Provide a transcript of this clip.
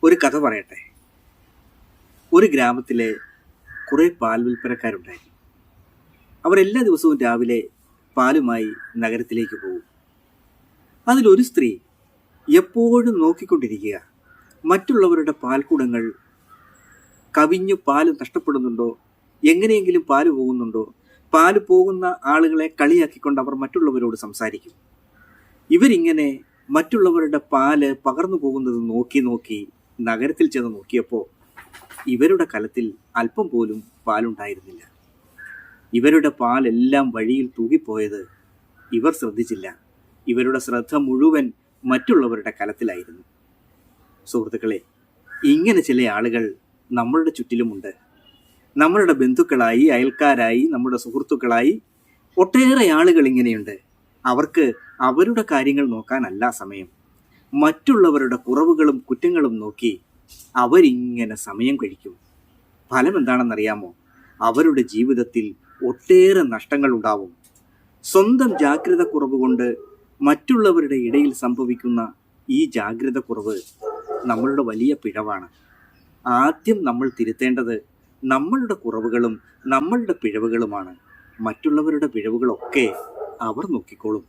ഒരു കഥ പറയട്ടെ. ഒരു ഗ്രാമത്തിലെ കുറേ പാൽ വിൽപ്പനക്കാരുണ്ടായിരുന്നു. അവർ എല്ലാ ദിവസവും രാവിലെ പാലുമായി നഗരത്തിലേക്ക് പോകും. അതിലൊരു സ്ത്രീ എപ്പോഴും നോക്കിക്കൊണ്ടിരിക്കുക, മറ്റുള്ളവരുടെ പാൽക്കുടങ്ങൾ കവിഞ്ഞു പാല് നഷ്ടപ്പെടുന്നുണ്ടോ, എങ്ങനെയെങ്കിലും പാല് പോകുന്നുണ്ടോ. പാല് പോകുന്ന ആളുകളെ കളിയാക്കിക്കൊണ്ട് അവർ മറ്റുള്ളവരോട് സംസാരിക്കും. ഇവരിങ്ങനെ മറ്റുള്ളവരുടെ പാല് പകർന്നു പോകുന്നത് നോക്കി നോക്കി നഗരത്തിൽ ചെന്ന് നോക്കിയപ്പോൾ ഇവരുടെ കലത്തിൽ അല്പം പോലും പാലുണ്ടായിരുന്നില്ല. ഇവരുടെ പാലെല്ലാം വഴിയിൽ തൂകിപ്പോയത് ഇവർ ശ്രദ്ധിച്ചില്ല. ഇവരുടെ ശ്രദ്ധ മുഴുവൻ മറ്റുള്ളവരുടെ കലത്തിലായിരുന്നു. സുഹൃത്തുക്കളെ, ഇങ്ങനെ ചില ആളുകൾ നമ്മളുടെ ചുറ്റിലുമുണ്ട്. നമ്മളുടെ ബന്ധുക്കളായി, അയൽക്കാരായി, നമ്മുടെ സുഹൃത്തുക്കളായി ഒട്ടേറെ ആളുകൾ ഇങ്ങനെയുണ്ട്. അവർക്ക് അവരുടെ കാര്യങ്ങൾ നോക്കാനല്ല സമയം. മറ്റുള്ളവരുടെ കുറവുകളും കുറ്റങ്ങളും നോക്കി അവരിങ്ങനെ സമയം കഴിക്കും. ഫലം എന്താണെന്നറിയാമോ? അവരുടെ ജീവിതത്തിൽ ഒട്ടേറെ നഷ്ടങ്ങൾ ഉണ്ടാവും. സ്വന്തം ജാഗ്രത കുറവ് കൊണ്ട് മറ്റുള്ളവരുടെ ഇടയിൽ സംഭവിക്കുന്ന ഈ ജാഗ്രത കുറവ് നമ്മളുടെ വലിയ പിഴവാണ്. ആദ്യം നമ്മൾ തിരുത്തേണ്ടത് നമ്മളുടെ കുറവുകളും നമ്മളുടെ പിഴവുകളുമാണ്. മറ്റുള്ളവരുടെ പിഴവുകളൊക്കെ അവർ നോക്കിക്കോളും.